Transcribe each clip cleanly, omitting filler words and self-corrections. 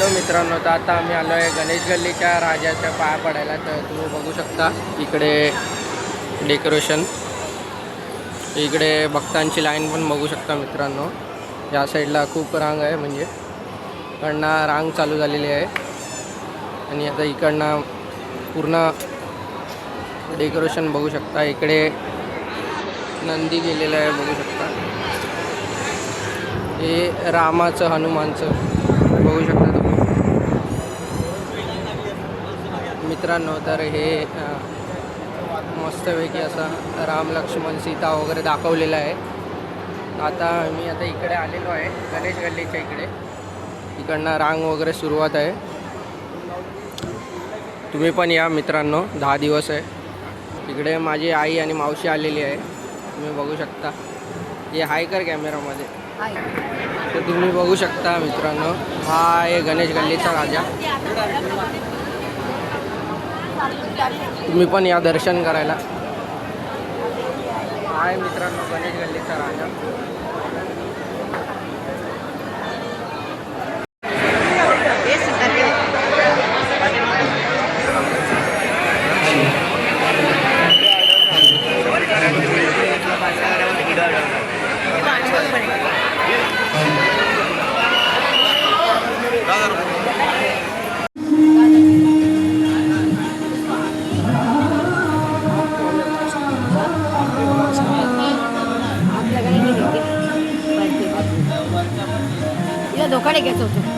Hello मित्रांनो, तर आता आम्ही आलो आहे गणेश गल्लीच्या राजाच्या पाया पडायला. तर तुम्ही बघू शकता इकडे डेकोरेशन, इकडे भक्तांची लाईन पण बघू शकता मित्रांनो. या साईडला खूप रांग आहे, म्हणजे इकडनं रांग चालू झालेली आहे आणि आता इकडनं पूर्ण डेकोरेशन बघू शकता. इकडे नंदी गेलेलं आहे बघू शकता. हे रामाचं हनुमानचं बघू शकता तुम्ही मित्रांनो. तर हे मस्तपैकी असा राम लक्ष्मण सीता वगैरे दाखवलेला आहे. आता इकडे आलेलो आहे गणेश गल्लीच्या इकडे. इकडनं रांग वगैरे सुरुवात आहे. तुम्ही पण या मित्रांनो, 10 दिवस आहे. इकडे माझी आई आणि मावशी आलेली आहे, तुम्ही बघू शकता. हे हाय कर कॅमेरामध्ये. तर तुम्ही बघू शकता मित्रांनो, हा आहे गणेश गल्लीचा राजा. तुम्ही पण या दर्शन करायला. हा आहे मित्रांनो गणेश गल्लीचा राजा. धोकाडे घ्यायचं होतं.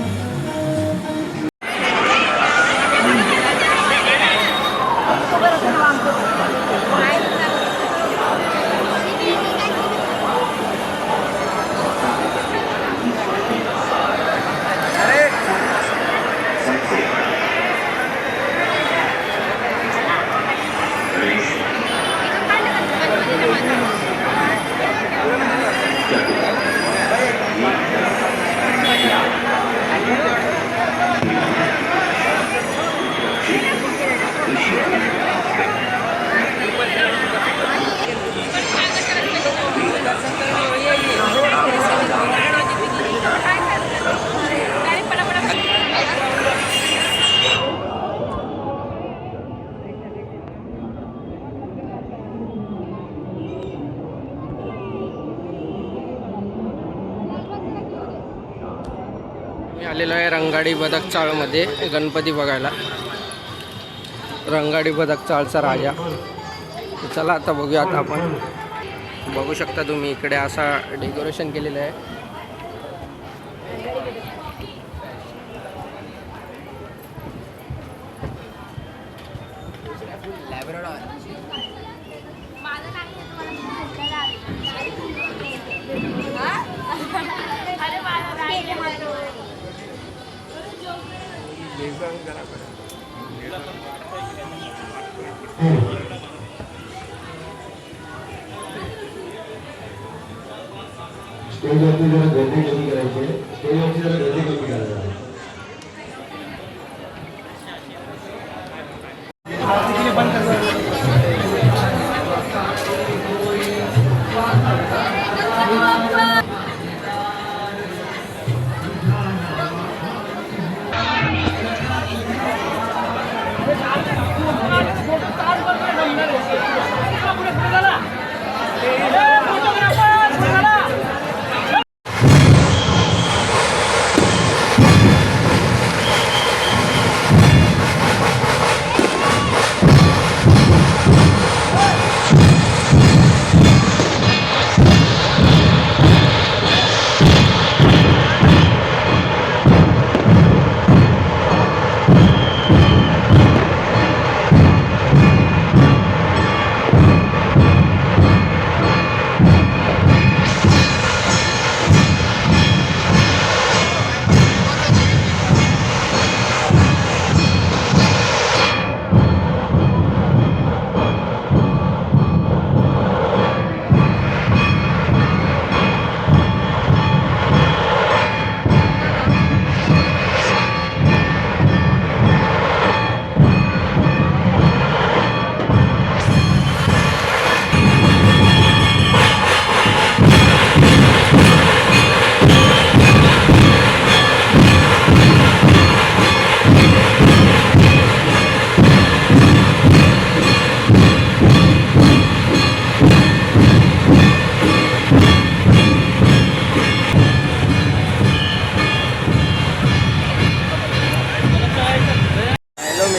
आलेलो आहे रंगाडी बदक चाळमध्ये गणपती बघायला. रंगाडी बदक चाळचा राजा. चला आता बघूयात आपण. बघू शकता तुम्ही इकडे असा डेकोरेशन केलेलं आहे. स्टेजवरती जरा गर्दी कमी करायची. स्टेजवरती जरा गर्दी कमी करायची.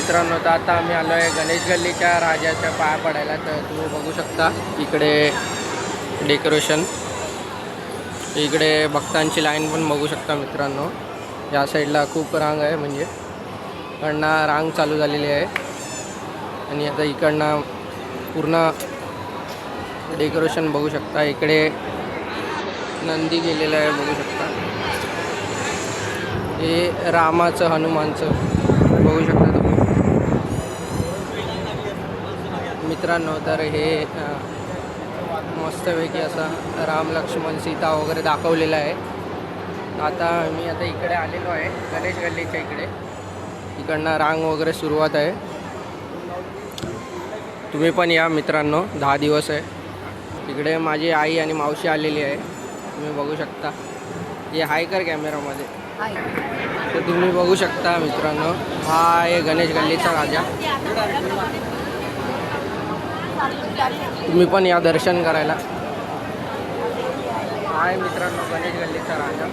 मित्रांनो, तर आता आम्ही आलो आहे गणेश गल्लीच्या राजाच्या पाया पडायला. तर तुम्ही बघू शकता इकडे डेकोरेशन, इकडे भक्तांची लाईन पण बघू शकता मित्रांनो. या साईडला खूप रांग आहे, म्हणजे इकडनं रांग चालू झालेली आहे आणि आता इकडनं पूर्ण डेकोरेशन बघू शकता. इकडे नंदी गेलेलं आहे बघू शकता. हे रामाचं हनुमानचं बघू शकता तुम्ही मित्रांनो. तर हे मस्तपैकी असा राम लक्ष्मण सीता वगैरे दाखवलेला आहे. आता मी इकडे आलेलो आहे गणेश गल्लीच्या इकडे. इकडनं रांग वगैरे सुरुवात आहे. तुम्ही पण या मित्रांनो, 10 दिवस आहे. इकडे माझी आई आणि मावशी आलेली आहे, तुम्ही बघू शकता. हे हाय कर कॅमेरामध्ये. तर तुम्ही बघू शकता मित्रांनो, हा आहे गणेश गल्लीचा राजा. तुम्ही पण या दर्शन करायला. हा आहे मित्रांनो गणेश गल्लीचा राजा.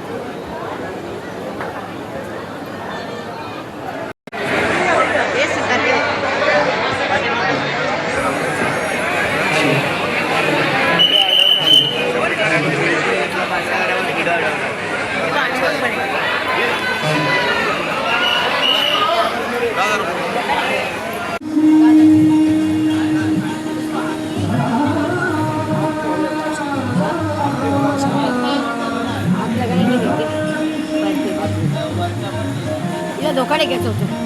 धोकाडे घ्यायचं होतं.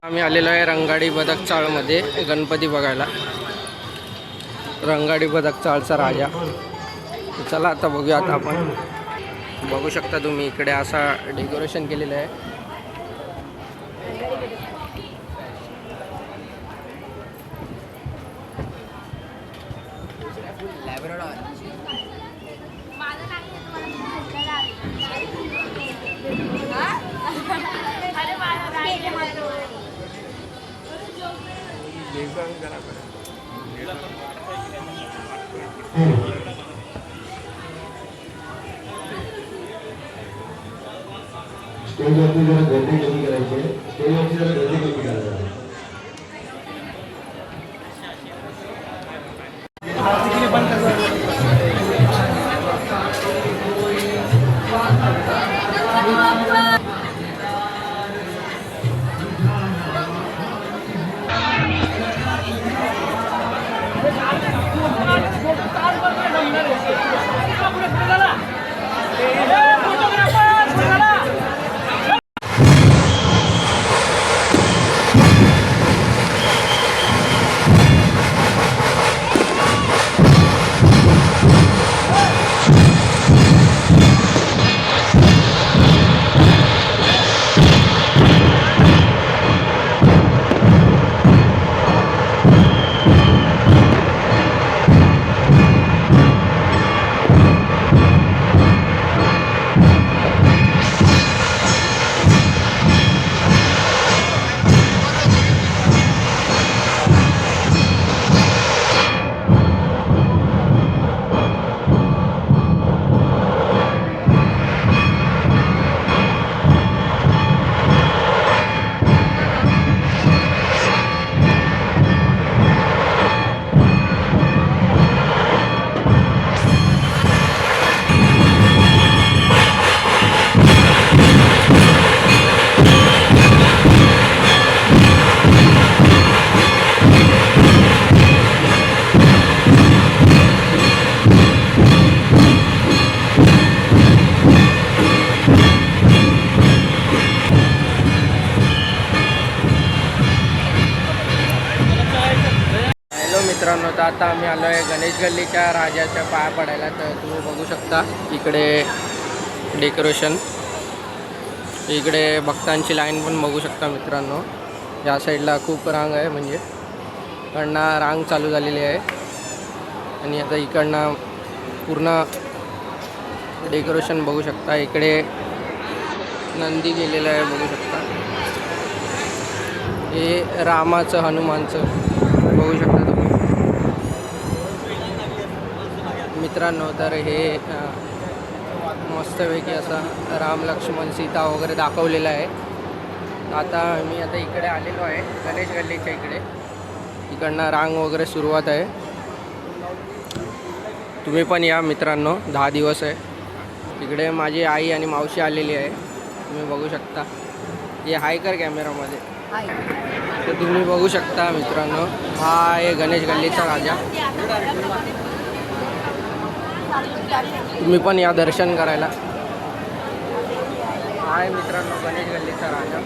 आम्ही आलेलो आहे रंगाडी बदक चाळमध्ये गणपती बघायला. रंगाडी बदक चाळचा राजा. चला आता बघूया. आता आपण बघू शकता तुम्ही इकडे असा डेकोरेशन केलेलं आहे. स्टेजवरती जरा गर्दी कमी करायची आहे. स्टेजवरती जरा गर्दी कमी करायची. तर आता आम्ही आलो आहे गणेश गल्लीच्या राजाच्या पाया पडायला. तर तुम्ही बघू शकता इकडे डेकोरेशन, इकडे भक्तांची लाईन पण बघू शकता मित्रांनो. या साईडला खूप रांग आहे, म्हणजे इकडनं रांग चालू झालेली आहे आणि आता इकडनं पूर्ण डेकोरेशन बघू शकता. इकडे नंदी गेलेलं आहे बघू शकता. हे रामाचं हनुमानचं बघू शकता तुम्ही मित्रांनो. तर हे मस्तपैकी असा राम लक्ष्मण सीता वगैरे दाखवलेला आहे. आता मी इकडे आलेलो आहे गणेश गल्लीच्या इकडे. इकडनं रांग वगैरे सुरुवात आहे. तुम्ही पण या मित्रांनो, 10 दिवस आहे. इकडे माझी आई आणि मावशी आलेली आहे, तुम्ही बघू शकता. हे हाय कर कॅमेरामध्ये. हाय. तर तुम्ही बघू शकता मित्रांनो, हा आहे गणेश गल्लीचा राजा. तुम्ही पण या दर्शन करायला. हा आहे मित्रांनो गणेश गल्लीचा राजा.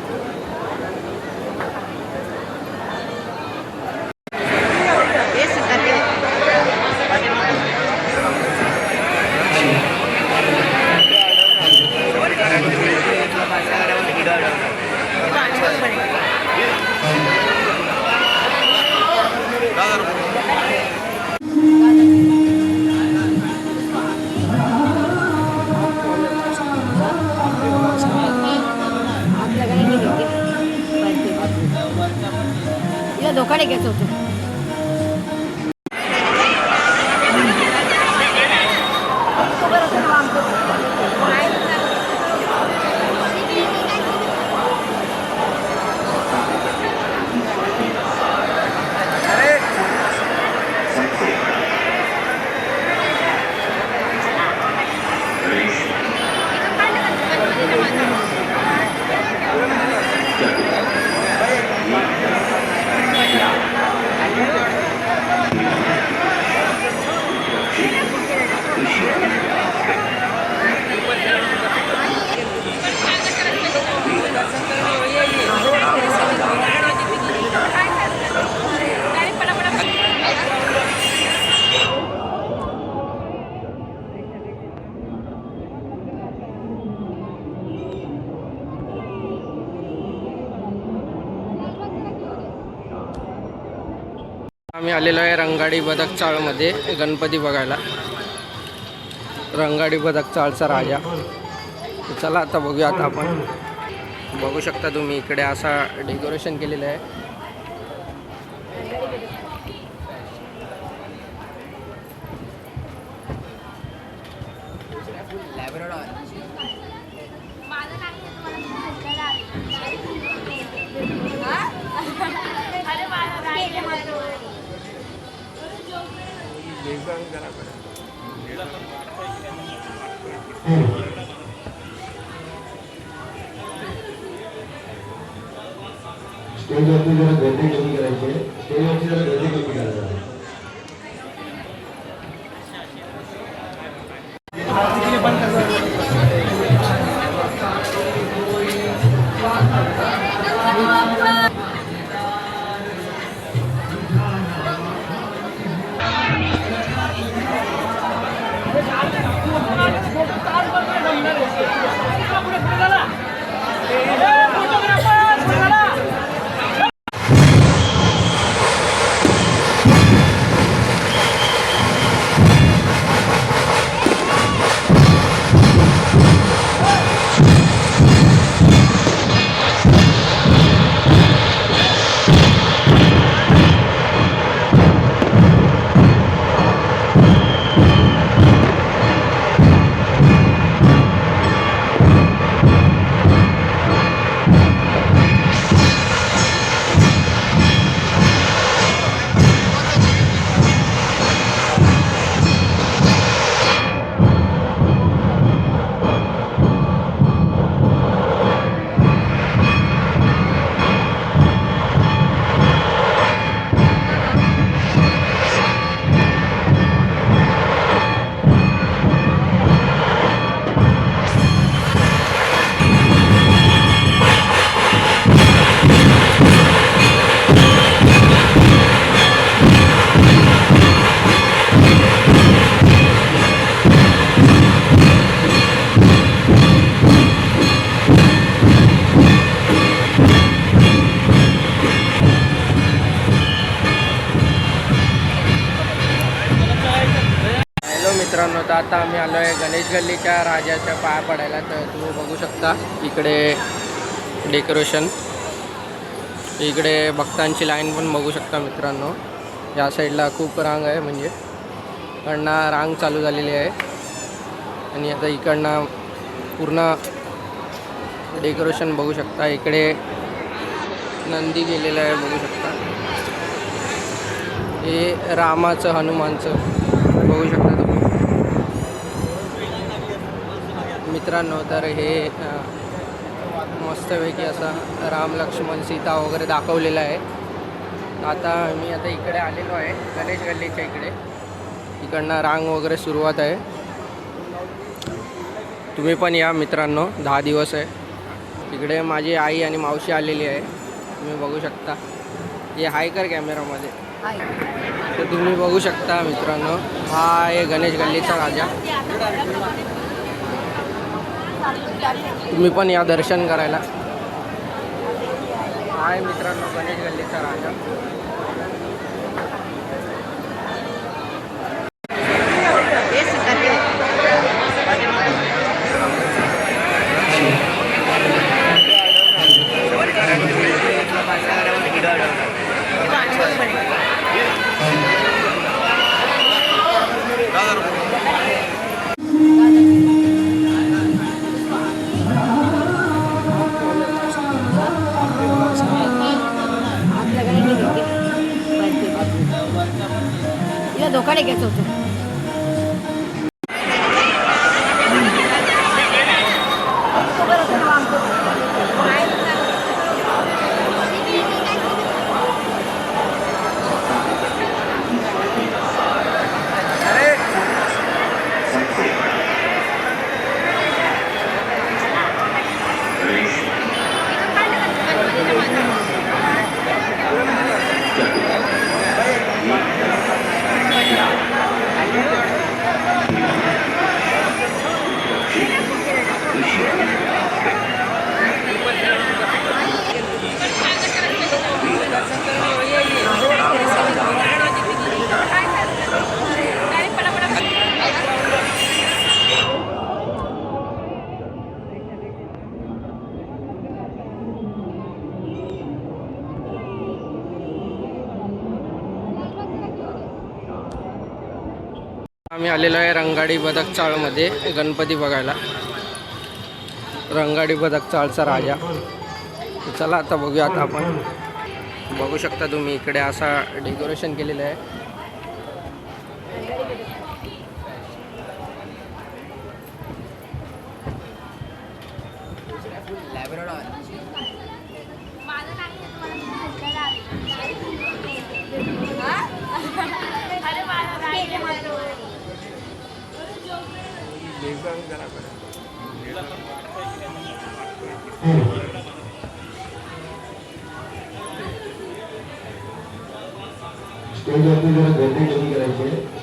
आपल्याकडे नाही घेते. तिला धोका नाही घ्यायचं होतं. आम्ही आलेलो आहे रंगाडी बदक चाळमध्ये गणपती बघायला. रंगाडी बदक चाळचा राजा. तर चला आता बघूया. आता आपण बघू शकता तुम्ही इकडे असा डेकोरेशन केलेलं आहे. स्टेजवरती जरा गर्दी कमी करायची आहे. स्टेजवरती जरा गर्दी कमी करायला. आता आम्ही आलो आहे गणेश गल्लीच्या राजाच्या पाया पडायला. तर तुम्ही बघू शकता इकडे डेकोरेशन, इकडे भक्तांची लाईन पण बघू शकता मित्रांनो. या साईडला खूप रांग आहे, म्हणजे इकडनं रांग चालू झालेली आहे आणि आता इकडनं पूर्ण डेकोरेशन बघू शकता. इकडे नंदी गेलेलं आहे बघू शकता. हे रामाचं हनुमानचं बघू शकता तुम्ही मित्रांनो. तर हे मस्तपैकी असा राम लक्ष्मण सीता वगैरे दाखवलेला आहे. मी आता इकडे आलेलो आहे गणेश गल्लीच्या इकडे. इकडनं रांग वगैरे सुरुवात आहे. तुम्ही पण या मित्रांनो, 10 दिवस आहे. इकडे माझी आई आणि मावशी आलेली आहे, तुम्ही बघू शकता. हे हाय कर कॅमेरामध्ये. हाय. तर तुम्ही बघू शकता मित्रांनो, हा आहे गणेश गल्लीचा राजा. तुम्ही पण या दर्शन करायला. हा आहे मित्रांनो गणेश गल्लीचा राजा. आपल्याकडे ठीक आहे. तिला धोका नाही घ्यायचा होता. आम्ही आलेलो आहे रंगाडी बदक चाळमध्ये गणपती बघायला. रंगाडी बदक चाळचा राजा. चला आता बघूयात आपण. बघू शकता तुम्ही इकडे असा डेकोरेशन केलेलं आहे. स्टेजवरती जरा गर्दी कमी करायची आहे.